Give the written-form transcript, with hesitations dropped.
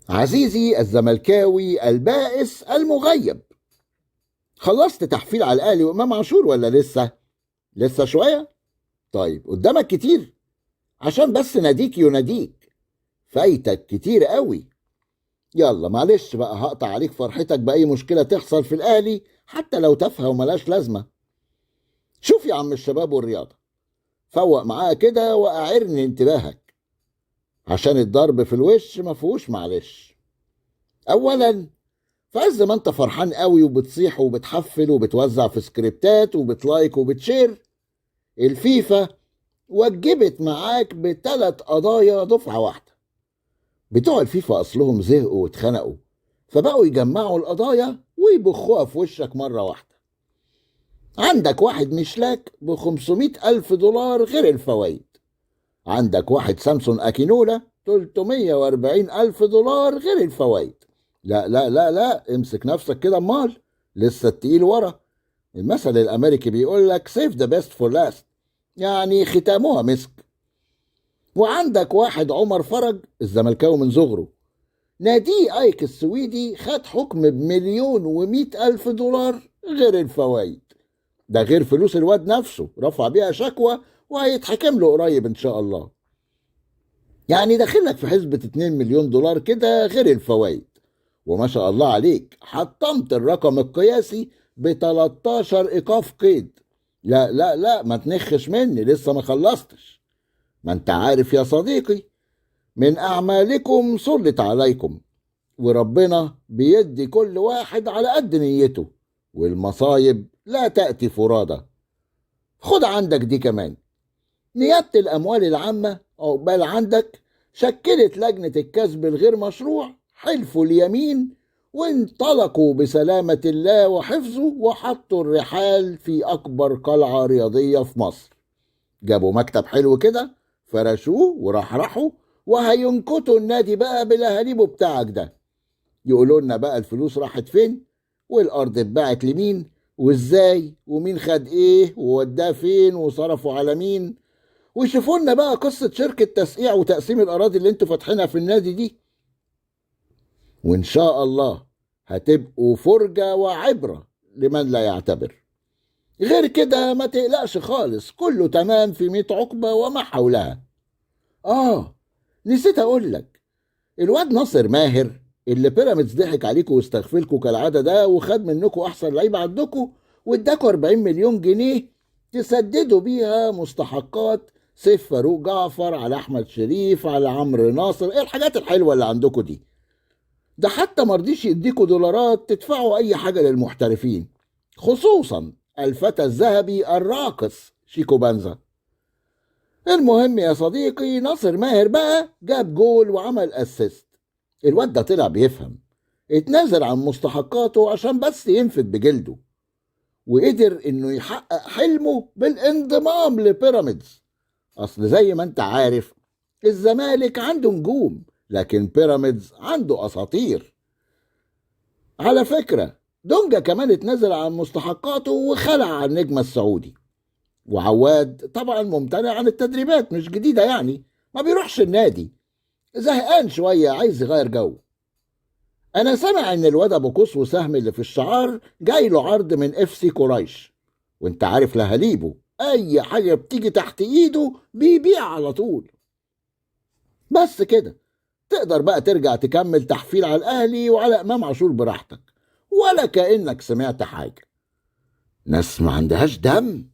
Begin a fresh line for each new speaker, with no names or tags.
عزيزي الزملكاوي البائس المغيب، خلصت تحفيل على الاهلي وامام عاشور ولا لسه؟ لسه شويه. طيب قدامك كتير، عشان بس ناديك يناديك، فايتك كتير قوي. يلا معلش بقى، هقطع عليك فرحتك باي مشكله تحصل في الاهلي حتى لو تافهه وملاش لازمه. شوف يا عم الشباب والرياضه، فوق معايا كده واعرني انتباهك، عشان الضرب في الوش مفهوش معلش. اولا، فعز ما انت فرحان قوي وبتصيح وبتحفل وبتوزع في سكريبتات وبتلايك وبتشير، الفيفا وجبت معاك بثلاث قضايا دفعة واحدة. بتوع الفيفا اصلهم زهقوا واتخنقوا، فبقوا يجمعوا القضايا ويبخوها في وشك مرة واحدة. عندك واحد مشلاك ب500 ألف دولار غير الفوائد. عندك واحد سامسون أكينولا 340 ألف دولار غير الفوائد. لا لا لا لا، امسك نفسك كده، امال لسه التقيل ورا. المثل الامريكي بيقول لك سيف ذا بيست فور لاست، يعني ختامها مسك. وعندك واحد عمر فرج الزملكاوي من صغره، ناديه ايك السويدي خد حكم ب1,100,000 دولار غير الفوائد. ده غير فلوس الواد نفسه رفع بيها شكوى وهيتحكم له قريب ان شاء الله. يعني داخلك في حسبة 2 مليون دولار كده غير الفوائد. وما شاء الله عليك حطمت الرقم القياسي ب 13 ايقاف قيد. لا لا لا، ما تنخش مني، لسه ما خلصتش. ما انت عارف يا صديقي، من اعمالكم سلط عليكم، وربنا بيدي كل واحد على قد نيته، والمصايب لا تأتي فرادى. خد عندك دي كمان، نيابة الأموال العامة عقبال عندك شكلت لجنة الكسب الغير مشروع حلف اليمين، وانطلقوا بسلامة الله وحفظه وحطوا الرحال في أكبر قلعة رياضية في مصر. جابوا مكتب حلو كده، فرشوه ورحرحوا، وهينكتوا النادي بقى بالأهاليبو بتاعك ده. يقولوا لنا بقى الفلوس راحت فين، والأرض اتباعت لمين، وازاي، ومين خد ايه ووداه فين وصرفوا على مين. ويشوفوا لنا بقى قصة شركة تسقيع وتقسيم الأراضي اللي انتوا فاتحينها في النادي دي. وإن شاء الله هتبقوا فرجة وعبرة لمن لا يعتبر. غير كده ما تقلقش خالص، كله تمام في 100 عقبة وما حولها. نسيت أقول لك، الواد ناصر ماهر اللي بيراميدز ضحك عليكم واستغفلكم كالعادة ده، وخد منكم أحسن لعيبة عندكم، واداكوا 40 مليون جنيه تسددوا بيها مستحقات سيف فاروق جعفر على احمد شريف على عمرو ناصر، ايه الحاجات الحلوه اللي عندكم دي. ده حتى مرضيش يديكوا دولارات تدفعوا اي حاجه للمحترفين، خصوصا الفتى الذهبي الراقص شيكو بانزا. المهم يا صديقي، ناصر ماهر بقى جاب جول وعمل اسيست. الواد ده طلع بيفهم، اتنازل عن مستحقاته عشان بس ينفد بجلده، وقدر انه يحقق حلمه بالانضمام لبيراميدز. اصل زي ما انت عارف، الزمالك عنده نجوم لكن بيراميدز عنده اساطير. على فكرة، دونجا كمان اتنزل عن مستحقاته وخلع عن النجم السعودي. وعواد طبعا ممتنع عن التدريبات، مش جديدة يعني، ما بيروحش النادي، زهقان شوية عايز يغير جو. انا سامع ان الواد ابو قوس وسهم اللي في الشعار جاي له عرض من اف سي قريش، وانت عارف لهاليبو اي حاجة بتيجي تحت ايده بيبيع على طول. بس كده تقدر بقى ترجع تكمل تحفيل على الاهلي وعلى امام عاشور براحتك، ولا كأنك سمعت حاجة. ناس ما عندهاش دم.